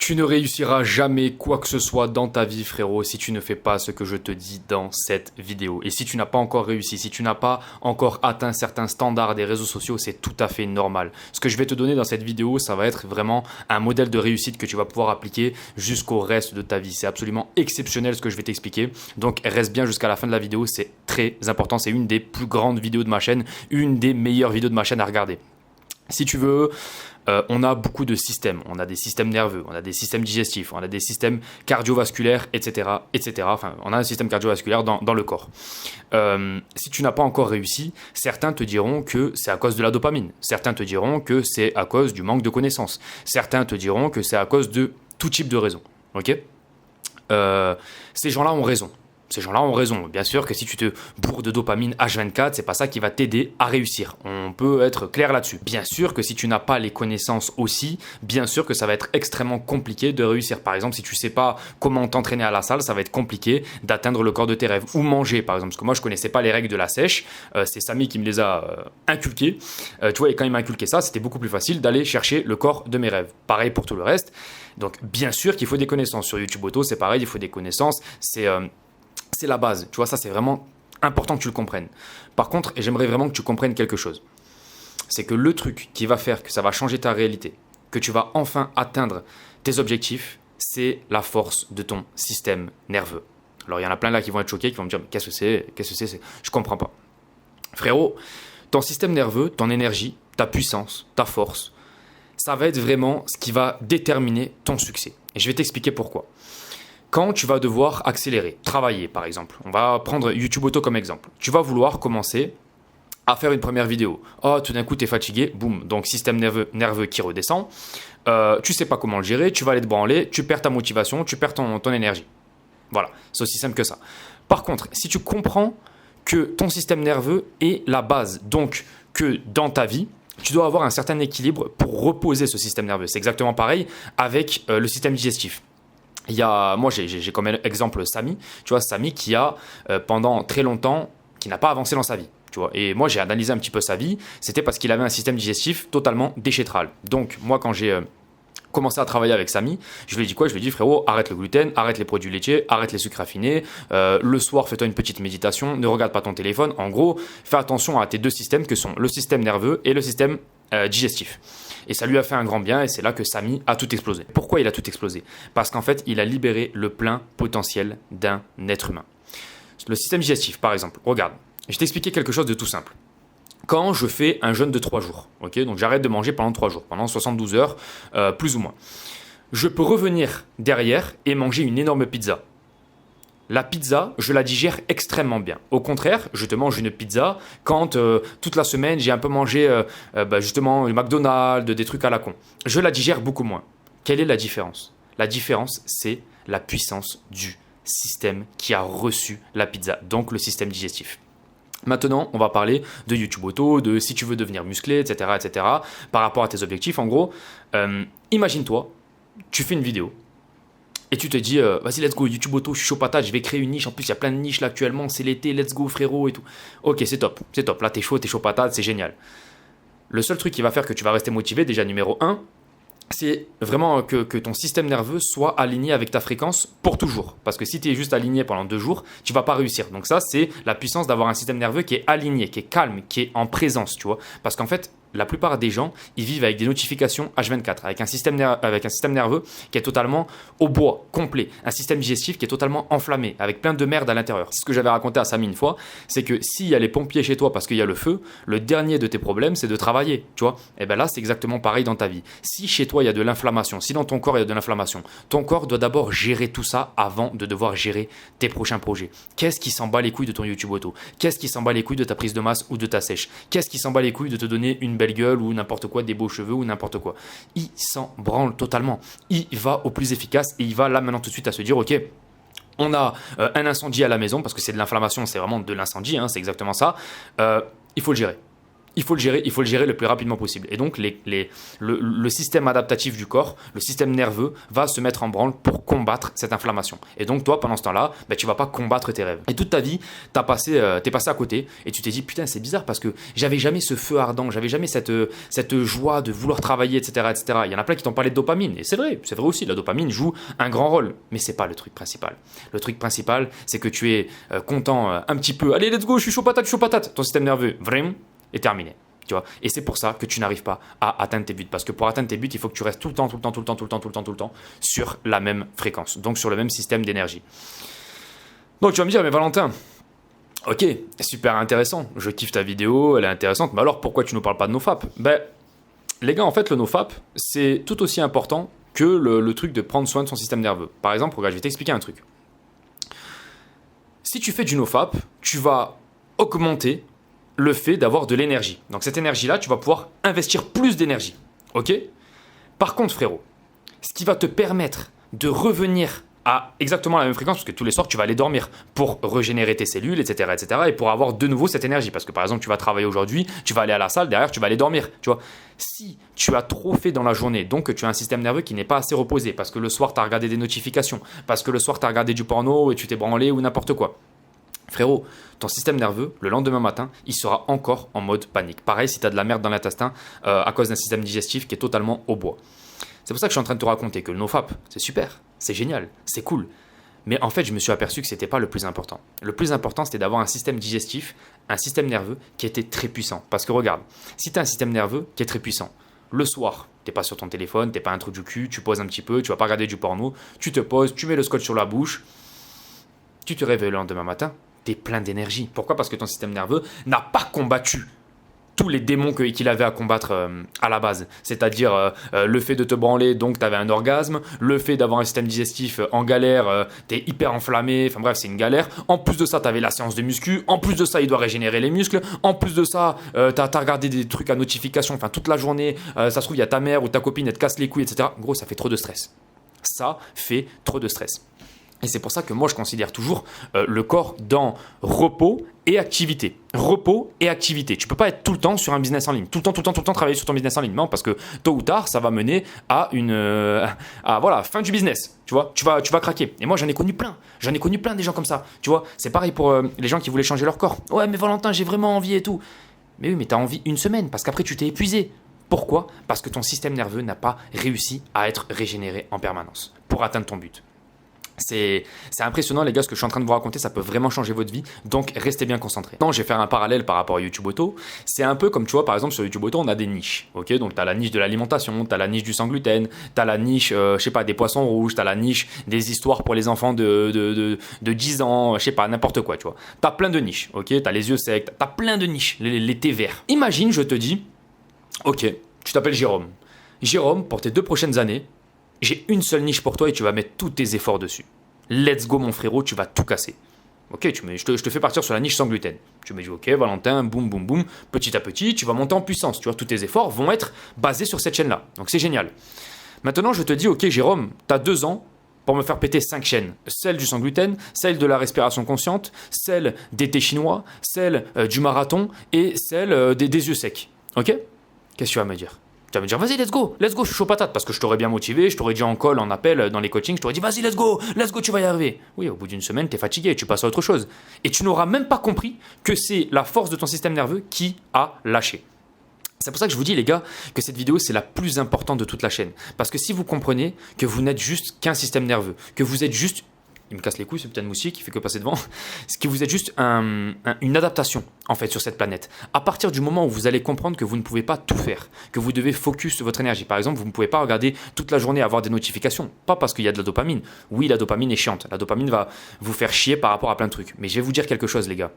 Tu ne réussiras jamais quoi que ce soit dans ta vie, frérot, si tu ne fais pas ce que je te dis dans cette vidéo. Et si tu n'as pas encore réussi, si tu n'as pas encore atteint certains standards des réseaux sociaux, c'est tout à fait normal. Ce que je vais te donner dans cette vidéo, ça va être vraiment un modèle de réussite que tu vas pouvoir appliquer jusqu'au reste de ta vie. C'est absolument exceptionnel ce que je vais t'expliquer. Donc reste bien jusqu'à la fin de la vidéo, c'est très important. C'est une des plus grandes vidéos de ma chaîne, une des meilleures vidéos de ma chaîne à regarder. Si tu veux, on a beaucoup de systèmes. On a des systèmes nerveux, on a des systèmes digestifs, on a des systèmes cardiovasculaires, etc. etc. Enfin, on a un système cardiovasculaire dans le corps. Si tu n'as pas encore réussi, certains te diront que c'est à cause de la dopamine. Certains te diront que c'est à cause du manque de connaissances. Certains te diront que c'est à cause de tout type de raisons. Ok ? Ces gens-là ont raison. Ces gens-là ont raison. Bien sûr que si tu te bourres de dopamine H24, c'est pas ça qui va t'aider à réussir. On peut être clair là-dessus. Bien sûr que si tu n'as pas les connaissances aussi, bien sûr que ça va être extrêmement compliqué de réussir. Par exemple, si tu sais pas comment t'entraîner à la salle, ça va être compliqué d'atteindre le corps de tes rêves. Ou manger, par exemple. Parce que moi, je connaissais pas les règles de la sèche. C'est Samy qui me les a inculquées. Tu vois, et quand il m'a inculqué ça, c'était beaucoup plus facile d'aller chercher le corps de mes rêves. Pareil pour tout le reste. Donc, bien sûr qu'il faut des connaissances. Sur YouTube Auto, c'est pareil, il faut des connaissances. C'est la base, tu vois, ça c'est vraiment important que tu le comprennes. Par contre, et j'aimerais vraiment que tu comprennes quelque chose, c'est que le truc qui va faire que ça va changer ta réalité, que tu vas enfin atteindre tes objectifs, c'est la force de ton système nerveux. Alors il y en a plein là qui vont être choqués, qui vont me dire, mais qu'est-ce que c'est, je comprends pas. Frérot, ton système nerveux, ton énergie, ta puissance, ta force, ça va être vraiment ce qui va déterminer ton succès. Et je vais t'expliquer pourquoi. Quand tu vas devoir accélérer, travailler par exemple, on va prendre YouTube Auto comme exemple. Tu vas vouloir commencer à faire une première vidéo. Oh, tout d'un coup, tu es fatigué, boum, donc système nerveux qui redescend. Tu sais pas comment le gérer, tu vas aller te branler, tu perds ta motivation, tu perds ton énergie. Voilà, c'est aussi simple que ça. Par contre, si tu comprends que ton système nerveux est la base, donc que dans ta vie, tu dois avoir un certain équilibre pour reposer ce système nerveux. C'est exactement pareil avec le système digestif. Moi, j'ai comme exemple Samy, tu vois, Samy qui a pendant très longtemps, qui n'a pas avancé dans sa vie, tu vois. Et moi, j'ai analysé un petit peu sa vie, c'était parce qu'il avait un système digestif totalement déchétral. Donc, moi, quand j'ai commencé à travailler avec Samy, je lui ai dit quoi ? Je lui ai dit, frérot, arrête le gluten, arrête les produits laitiers, arrête les sucres raffinés, le soir, fais-toi une petite méditation, ne regarde pas ton téléphone. En gros, fais attention à tes deux systèmes que sont le système nerveux et le système digestif. Et ça lui a fait un grand bien et c'est là que Samy a tout explosé. Pourquoi il a tout explosé ? Parce qu'en fait, il a libéré le plein potentiel d'un être humain. Le système digestif, par exemple, regarde, je vais t'expliquer quelque chose de tout simple. Quand je fais un jeûne de 3 jours, okay, donc j'arrête de manger pendant 3 jours, pendant 72 heures, plus ou moins, je peux revenir derrière et manger une énorme pizza. La pizza, je la digère extrêmement bien. Au contraire, je te mange une pizza quand toute la semaine, j'ai un peu mangé justement le McDonald's, des trucs à la con. Je la digère beaucoup moins. Quelle est la différence ? La différence, c'est la puissance du système qui a reçu la pizza, donc le système digestif. Maintenant, on va parler de YouTube Auto, de si tu veux devenir musclé, etc., etc., par rapport à tes objectifs. En gros, imagine-toi, tu fais une vidéo. Et tu te dis, vas-y, let's go, YouTube Auto, je suis chaud patate, je vais créer une niche. En plus, il y a plein de niches là actuellement, c'est l'été, let's go, frérot, et tout. Ok, c'est top. Là, t'es chaud patate, c'est génial. Le seul truc qui va faire que tu vas rester motivé, déjà numéro 1, c'est vraiment que ton système nerveux soit aligné avec ta fréquence pour toujours. Parce que si tu es juste aligné pendant 2 jours, tu ne vas pas réussir. Donc ça, c'est la puissance d'avoir un système nerveux qui est aligné, qui est calme, qui est en présence, tu vois. Parce qu'en fait, la plupart des gens, ils vivent avec des notifications H24, avec un système nerveux qui est totalement au bois, complet, un système digestif qui est totalement enflammé, avec plein de merde à l'intérieur. C'est ce que j'avais raconté à Samy une fois, c'est que s'il y a les pompiers chez toi parce qu'il y a le feu, le dernier de tes problèmes, c'est de travailler, tu vois. Et bien là, c'est exactement pareil dans ta vie. Si chez toi, il y a de l'inflammation, si dans ton corps, il y a de l'inflammation, ton corps doit d'abord gérer tout ça avant de devoir gérer tes prochains projets. Qu'est-ce qui s'en bat les couilles de ton YouTube Auto ? Qu'est-ce qui s'en bat les couilles de ta prise de masse ou de ta sèche ? Qu'est-ce qui s'en bat les couilles de te donner une belle gueule ou n'importe quoi, des beaux cheveux ou n'importe quoi. Il s'en branle totalement. Il va au plus efficace et il va là maintenant tout de suite à se dire ok, on a un incendie à la maison parce que c'est de l'inflammation, c'est vraiment de l'incendie, hein, c'est exactement ça. Il faut le gérer. il faut le gérer le plus rapidement possible. Et donc, le système adaptatif du corps, le système nerveux, va se mettre en branle pour combattre cette inflammation. Et donc, toi, pendant ce temps-là, tu ne vas pas combattre tes rêves. Et toute ta vie, t'es passé à côté et tu t'es dit, putain, c'est bizarre parce que j'avais jamais ce feu ardent, j'avais jamais cette joie de vouloir travailler, etc., etc. Il y en a plein qui t'ont parlé de dopamine. Et c'est vrai aussi, la dopamine joue un grand rôle. Mais ce n'est pas le truc principal. Le truc principal, c'est que tu es content un petit peu. Allez, let's go, je suis chaud patate. Ton système nerveux, vraiment, est terminé. Tu vois, et c'est pour ça que tu n'arrives pas à atteindre tes buts. Parce que pour atteindre tes buts, il faut que tu restes tout le temps sur la même fréquence. Donc sur le même système d'énergie. Donc tu vas me dire, mais Valentin, ok, super intéressant. Je kiffe ta vidéo, elle est intéressante. Mais alors pourquoi tu ne nous parles pas de NoFap? Les gars, en fait, le NoFap, c'est tout aussi important que le truc de prendre soin de son système nerveux. Par exemple, regarde, je vais t'expliquer un truc. Si tu fais du NoFap, tu vas augmenter le fait d'avoir de l'énergie. Donc cette énergie-là, tu vas pouvoir investir plus d'énergie. Ok? Par contre, frérot, ce qui va te permettre de revenir à exactement la même fréquence, parce que tous les soirs, tu vas aller dormir pour régénérer tes cellules, etc., et pour avoir de nouveau cette énergie. Parce que par exemple, tu vas travailler aujourd'hui, tu vas aller à la salle, derrière, tu vas aller dormir. Tu vois? Si tu as trop fait dans la journée, donc que tu as un système nerveux qui n'est pas assez reposé, parce que le soir, tu as regardé des notifications, parce que le soir, tu as regardé du porno et tu t'es branlé ou n'importe quoi. Frérot, ton système nerveux, le lendemain matin, il sera encore en mode panique. Pareil si tu as de la merde dans l'intestin à cause d'un système digestif qui est totalement au bois. C'est pour ça que je suis en train de te raconter que le NoFap, c'est super, c'est génial, c'est cool. Mais en fait, je me suis aperçu que ce n'était pas le plus important. Le plus important, c'était d'avoir un système digestif, un système nerveux qui était très puissant. Parce que regarde, si tu as un système nerveux qui est très puissant, le soir, tu n'es pas sur ton téléphone, tu n'es pas un truc du cul, tu poses un petit peu, tu vas pas regarder du porno, tu te poses, tu mets le scotch sur la bouche, tu te réveilles le lendemain matin, tu es plein d'énergie. Pourquoi? Parce que ton système nerveux n'a pas combattu tous les démons qu'il avait à combattre à la base. C'est-à-dire le fait de te branler, donc tu avais un orgasme, le fait d'avoir un système digestif en galère, tu es hyper enflammé, enfin bref, c'est une galère. En plus de ça, tu avais la séance de muscu, en plus de ça, il doit régénérer les muscles, en plus de ça, tu as regardé des trucs à notification, enfin toute la journée, ça se trouve, il y a ta mère ou ta copine, elle te casse les couilles, etc. Gros, ça fait trop de stress. Ça fait trop de stress. Et c'est pour ça que moi, je considère toujours le corps dans repos et activité. Repos et activité. Tu ne peux pas être tout le temps sur un business en ligne. Tout le temps travailler sur ton business en ligne. Non, parce que tôt ou tard, ça va mener à voilà, fin du business. Tu vois, tu vas craquer. Et moi, j'en ai connu plein. J'en ai connu plein des gens comme ça. Tu vois, c'est pareil pour les gens qui voulaient changer leur corps. Ouais, mais Valentin, j'ai vraiment envie et tout. Mais oui, mais tu as envie une semaine parce qu'après, tu t'es épuisé. Pourquoi? Parce que ton système nerveux n'a pas réussi à être régénéré en permanence pour atteindre ton but. C'est impressionnant les gars, ce que je suis en train de vous raconter, ça peut vraiment changer votre vie, donc restez bien concentrés. Non, je vais faire un parallèle par rapport à YouTube Auto. C'est un peu comme tu vois, par exemple sur YouTube Auto, on a des niches, ok? Donc tu as la niche de l'alimentation, tu as la niche du sans gluten, tu as la niche, je sais pas, des poissons rouges, tu as la niche des histoires pour les enfants de 10 ans, je sais pas, n'importe quoi, tu vois. Tu as plein de niches, ok? Tu as les yeux secs, tu as plein de niches, les thés verts. Imagine, je te dis, ok, tu t'appelles Jérôme. Jérôme, pour tes 2 prochaines années, j'ai une seule niche pour toi et tu vas mettre tous tes efforts dessus. Let's go mon frérot, tu vas tout casser. Ok, je te fais partir sur la niche sans gluten. Tu me dis ok Valentin, boum boum boum, petit à petit, tu vas monter en puissance. Tu vois, tous tes efforts vont être basés sur cette chaîne-là. Donc c'est génial. Maintenant je te dis ok Jérôme, tu as 2 ans pour me faire péter 5 chaînes. Celle du sans gluten, celle de la respiration consciente, celle des thés chinois, celle du marathon et celle des yeux secs. Ok? Qu'est-ce que tu vas me dire? Tu vas me dire, vas-y, let's go, je suis chaud patate, parce que je t'aurais bien motivé, je t'aurais dit en call, en appel, dans les coachings, je t'aurais dit, vas-y, let's go, tu vas y arriver. Oui, au bout d'une semaine, t'es fatigué, tu passes à autre chose. Et tu n'auras même pas compris que c'est la force de ton système nerveux qui a lâché. C'est pour ça que je vous dis, les gars, que cette vidéo, c'est la plus importante de toute la chaîne. Parce que si vous comprenez que vous n'êtes juste qu'un système nerveux, que vous êtes juste... Il me casse les couilles, ce putain de moustique qui fait que passer devant. C'est que vous êtes juste une adaptation, en fait, sur cette planète. À partir du moment où vous allez comprendre que vous ne pouvez pas tout faire, que vous devez focus sur votre énergie. Par exemple, vous ne pouvez pas regarder toute la journée avoir des notifications. Pas parce qu'il y a de la dopamine. Oui, la dopamine est chiante. La dopamine va vous faire chier par rapport à plein de trucs. Mais je vais vous dire quelque chose, les gars.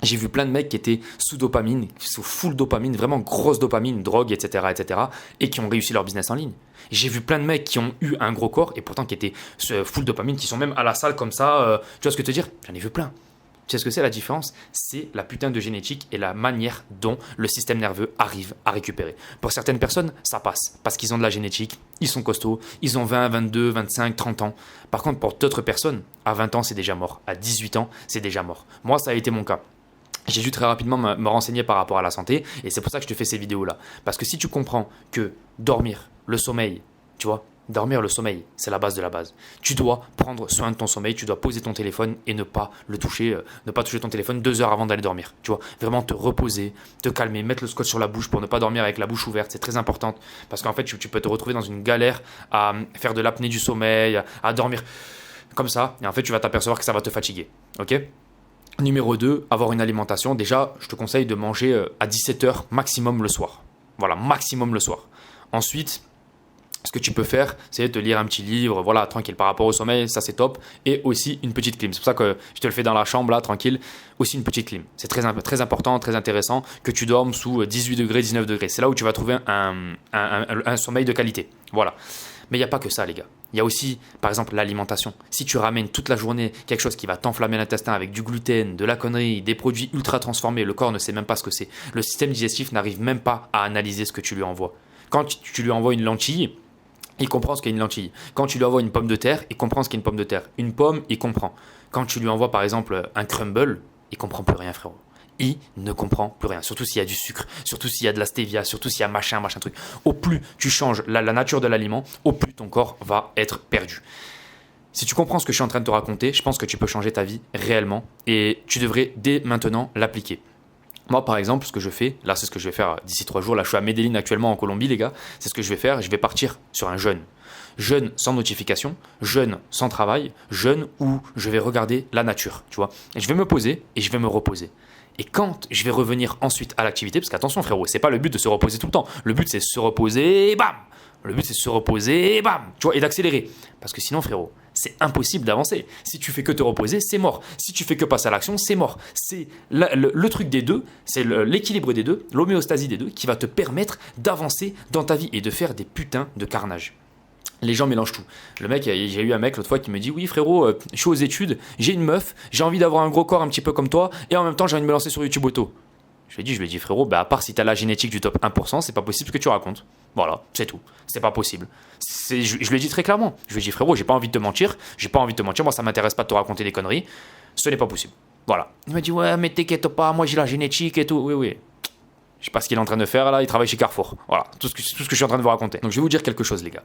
J'ai vu plein de mecs qui étaient sous dopamine, sous full dopamine, vraiment grosse dopamine, drogue, etc., et qui ont réussi leur business en ligne. J'ai vu plein de mecs qui ont eu un gros corps et pourtant qui étaient full dopamine, qui sont même à la salle comme ça. Tu vois ce que je veux te dire? J'en ai vu plein. Tu sais ce que c'est la différence? C'est la putain de génétique et la manière dont le système nerveux arrive à récupérer. Pour certaines personnes, ça passe parce qu'ils ont de la génétique, ils sont costauds, ils ont 20, 22, 25, 30 ans. Par contre, pour d'autres personnes, à 20 ans, c'est déjà mort. À 18 ans, c'est déjà mort. Moi, ça a été mon cas. j'ai dû très rapidement me renseigner par rapport à la santé et c'est pour ça que je te fais ces vidéos-là. Parce que si tu comprends que dormir, le sommeil, tu vois, dormir, le sommeil, c'est la base de la base. Tu dois prendre soin de ton sommeil, tu dois poser ton téléphone et ne pas le toucher, ne pas toucher ton téléphone 2 heures avant d'aller dormir. Tu vois, vraiment te reposer, te calmer, mettre le scotch sur la bouche pour ne pas dormir avec la bouche ouverte, c'est très important. Parce qu'en fait, tu peux te retrouver dans une galère à faire de l'apnée du sommeil, à dormir comme ça. Et en fait, tu vas t'apercevoir que ça va te fatiguer. Ok ? Numéro 2, avoir une alimentation. Déjà, je te conseille de manger à 17h maximum le soir. Voilà, maximum le soir. Ensuite, ce que tu peux faire, c'est te lire un petit livre, voilà, tranquille, par rapport au sommeil, ça c'est top. Et aussi une petite clim. C'est pour ça que je te le fais dans la chambre, là, tranquille. Aussi une petite clim. C'est très important, très intéressant que tu dormes sous 18 degrés, 19 degrés. C'est là où tu vas trouver un sommeil de qualité. Voilà. Mais il n'y a pas que ça, les gars. Il y a aussi, par exemple, l'alimentation. Si tu ramènes toute la journée quelque chose qui va t'enflammer l'intestin avec du gluten, de la connerie, des produits ultra transformés, le corps ne sait même pas ce que c'est. Le système digestif n'arrive même pas à analyser ce que tu lui envoies. Quand tu lui envoies une lentille, il comprend ce qu'est une lentille. Quand tu lui envoies une pomme de terre, il comprend ce qu'est une pomme de terre. Une pomme, il comprend. Quand tu lui envoies, par exemple, un crumble, il comprend plus rien, frérot. Il ne comprend plus rien, surtout s'il y a du sucre, surtout s'il y a de la stevia, surtout s'il y a machin truc. Au plus tu changes la nature de l'aliment, au plus ton corps va être perdu. Si tu comprends ce que je suis en train de te raconter, je pense que tu peux changer ta vie réellement et tu devrais dès maintenant l'appliquer. Moi, par exemple, ce que je fais, là, c'est ce que je vais faire d'ici 3 jours. Là, je suis à Medellín actuellement en Colombie, les gars. C'est ce que je vais faire. Je vais partir sur un jeûne. Jeûne sans notification, jeûne sans travail, jeûne où je vais regarder la nature, tu vois. Et je vais me poser et je vais me reposer. Et quand je vais revenir ensuite à l'activité, parce qu'attention frérot, c'est pas le but de se reposer tout le temps. Le but c'est de se reposer et bam. Le but c'est de se reposer et bam. Tu vois, et d'accélérer. Parce que sinon frérot, c'est impossible d'avancer. Si tu fais que te reposer, c'est mort. Si tu fais que passer à l'action, c'est mort. C'est le truc des deux, c'est l'équilibre des deux, l'homéostasie des deux qui va te permettre d'avancer dans ta vie et de faire des putains de carnage. Les gens mélangent tout. Le mec, j'ai eu un mec l'autre fois qui me dit oui frérot, je suis aux études, j'ai une meuf, j'ai envie d'avoir un gros corps un petit peu comme toi et en même temps j'ai envie de me lancer sur YouTube auto. Je lui ai dit frérot, bah à part si t'as la génétique du top 1%, c'est pas possible ce que tu racontes. Voilà, c'est tout. C'est pas possible. Je lui ai dit très clairement. Je lui ai dit frérot, j'ai pas envie de te mentir, moi ça m'intéresse pas de te raconter des conneries, ce n'est pas possible. Voilà. Il m'a dit ouais mais t'inquiète pas, moi j'ai la génétique et tout. Oui. Je sais pas ce qu'il est en train de faire là, il travaille chez Carrefour. Voilà, tout ce que je suis en train de vous raconter. Donc je vais vous dire quelque chose les gars.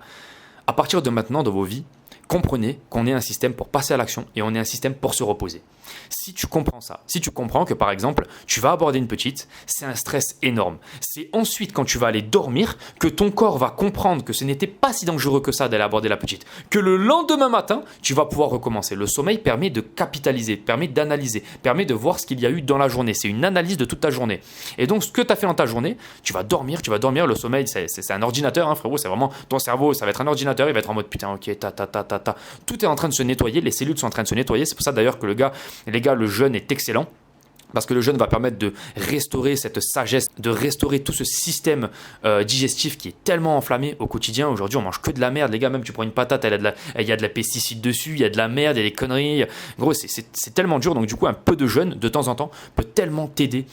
À partir de maintenant dans vos vies, comprenez qu'on est un système pour passer à l'action et on est un système pour se reposer. Si tu comprends ça, si tu comprends que par exemple, tu vas aborder une petite, c'est un stress énorme. C'est ensuite quand tu vas aller dormir que ton corps va comprendre que ce n'était pas si dangereux que ça d'aller aborder la petite. Que le lendemain matin, tu vas pouvoir recommencer. Le sommeil permet de capitaliser, permet d'analyser, permet de voir ce qu'il y a eu dans la journée. C'est une analyse de toute ta journée. Et donc, ce que tu as fait dans ta journée, tu vas dormir. Le sommeil, c'est un ordinateur, hein, frérot. C'est vraiment ton cerveau, ça va être un ordinateur. Il va être en mode putain, ok, ta. Tout est en train de se nettoyer. Les cellules sont en train de se nettoyer. C'est pour ça d'ailleurs que les gars, le jeûne est excellent. Parce que le jeûne va permettre de restaurer cette sagesse, de restaurer tout ce système digestif qui est tellement enflammé au quotidien. Aujourd'hui, on mange que de la merde, les gars. Même tu prends une patate, il y a de la pesticide dessus, il y a de la merde, il y a des conneries. Gros, c'est tellement dur. Donc du coup, un peu de jeûne de temps en temps peut tellement t'aider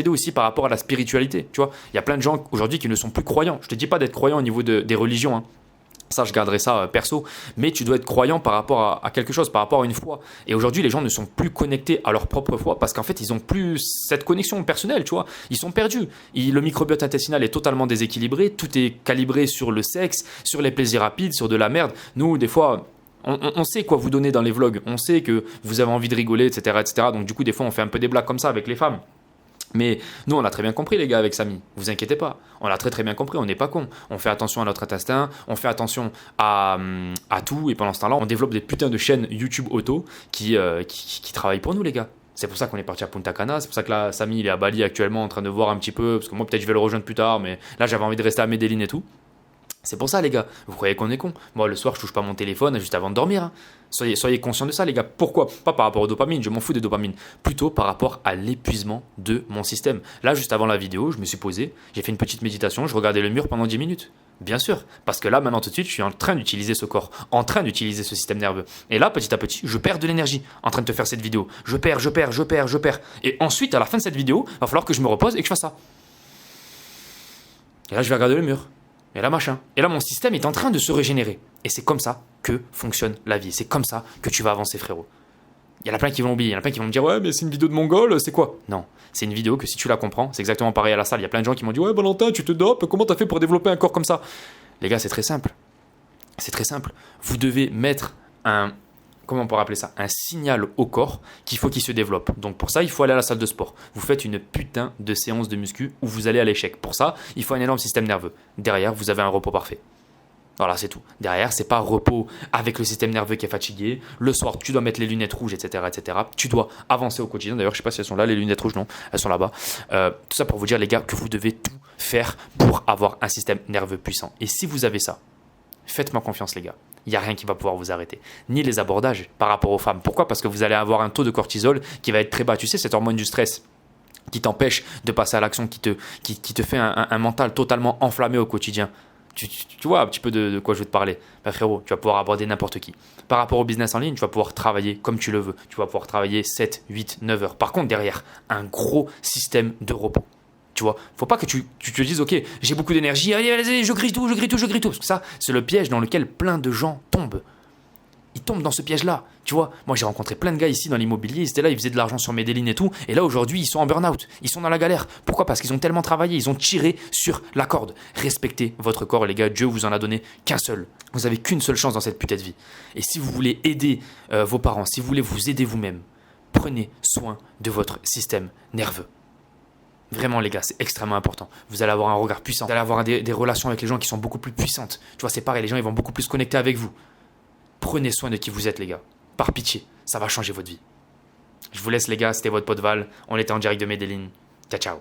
aussi par rapport à la spiritualité. Tu vois, il y a plein de gens aujourd'hui qui ne sont plus croyants. Je te dis pas d'être croyant au niveau des religions, hein. Ça, je garderai ça perso, mais tu dois être croyant par rapport à quelque chose, par rapport à une foi. Et aujourd'hui, les gens ne sont plus connectés à leur propre foi parce qu'en fait, ils n'ont plus cette connexion personnelle, tu vois. Ils sont perdus. Le microbiote intestinal est totalement déséquilibré, tout est calibré sur le sexe, sur les plaisirs rapides, sur de la merde. Nous, des fois, on sait quoi vous donner dans les vlogs, on sait que vous avez envie de rigoler, etc., etc. Donc du coup, des fois, on fait un peu des blagues comme ça avec les femmes. Mais nous, on l'a très bien compris, les gars, avec Samy. Vous inquiétez pas. On l'a très bien compris. On n'est pas con. On fait attention à notre intestin. On fait attention à tout. Et pendant ce temps-là, on développe des putains de chaînes YouTube auto qui travaillent pour nous, les gars. C'est pour ça qu'on est parti à Punta Cana. C'est pour ça que là, Samy, il est à Bali actuellement en train de voir un petit peu. Parce que moi, peut-être, je vais le rejoindre plus tard. Mais là, j'avais envie de rester à Medellín et tout. C'est pour ça, les gars. Vous croyez qu'on est con? Moi, le soir, je touche pas mon téléphone juste avant de dormir. Hein. Soyez conscients de ça, les gars. Pourquoi? Pas par rapport aux dopamines, je m'en fous des dopamines. Plutôt par rapport à l'épuisement de mon système. Là, juste avant la vidéo, je me suis posé, j'ai fait une petite méditation, je regardais le mur pendant 10 minutes. Bien sûr, parce que là, maintenant, tout de suite, je suis en train d'utiliser ce corps, en train d'utiliser ce système nerveux. Et là, petit à petit, je perds de l'énergie en train de te faire cette vidéo. Je perds. Et ensuite, à la fin de cette vidéo, il va falloir que je me repose et que je fasse ça. Et là, je vais regarder le mur. Et là, machin. Et là, mon système est en train de se régénérer. Et c'est comme ça que fonctionne la vie. C'est comme ça que tu vas avancer, frérot. Il y en a plein qui vont oublier. Il y en a plein qui vont me dire ouais, mais c'est une vidéo de Mongol, c'est quoi? Non, c'est une vidéo que si tu la comprends, c'est exactement pareil à la salle. Il y a plein de gens qui m'ont dit ouais, Valentin, tu te dopes, comment t'as fait pour développer un corps comme ça? Les gars, c'est très simple. C'est très simple. Vous devez mettre comment on pourrait appeler ça? Un signal au corps qu'il faut qu'il se développe. Donc pour ça, il faut aller à la salle de sport. Vous faites une putain de séance de muscu où vous allez à l'échec. Pour ça, il faut un énorme système nerveux. Derrière, vous avez un repos parfait. Voilà, c'est tout. Derrière, c'est pas repos avec le système nerveux qui est fatigué. Le soir, tu dois mettre les lunettes rouges, etc., etc. Tu dois avancer au quotidien. D'ailleurs, je sais pas si elles sont là, les lunettes rouges, non, elles sont là-bas. Tout ça pour vous dire, les gars, que vous devez tout faire pour avoir un système nerveux puissant. Et si vous avez ça, faites-moi confiance, les gars. Il n'y a rien qui va pouvoir vous arrêter. Ni les abordages par rapport aux femmes. Pourquoi? Parce que vous allez avoir un taux de cortisol qui va être très bas. Tu sais, cette hormone du stress qui t'empêche de passer à l'action, qui te fait un mental totalement enflammé au quotidien. Tu vois un petit peu de quoi je veux te parler. Bah frérot, tu vas pouvoir aborder n'importe qui. Par rapport au business en ligne, tu vas pouvoir travailler comme tu le veux. Tu vas pouvoir travailler 7, 8, 9 heures. Par contre, derrière, un gros système de repos. Tu vois, faut pas que tu te dises, ok, j'ai beaucoup d'énergie, allez, je grille tout. Parce que ça, c'est le piège dans lequel plein de gens tombent. Ils tombent dans ce piège-là. Tu vois, moi j'ai rencontré plein de gars ici dans l'immobilier, ils étaient là, ils faisaient de l'argent sur Medellin et tout, et là aujourd'hui ils sont en burn-out, ils sont dans la galère. Pourquoi? Parce qu'ils ont tellement travaillé, ils ont tiré sur la corde. Respectez votre corps, les gars, Dieu vous en a donné qu'un seul. Vous avez qu'une seule chance dans cette putain de vie. Et si vous voulez aider vos parents, si vous voulez vous aider vous-même, prenez soin de votre système nerveux. Vraiment les gars, c'est extrêmement important. Vous allez avoir un regard puissant, vous allez avoir des relations avec les gens qui sont beaucoup plus puissantes. Tu vois, c'est pareil, les gens ils vont beaucoup plus se connecter avec vous. Prenez soin de qui vous êtes, les gars. Par pitié, ça va changer votre vie. Je vous laisse, les gars. C'était votre pote Val. On était en direct de Medellin. Ciao, ciao.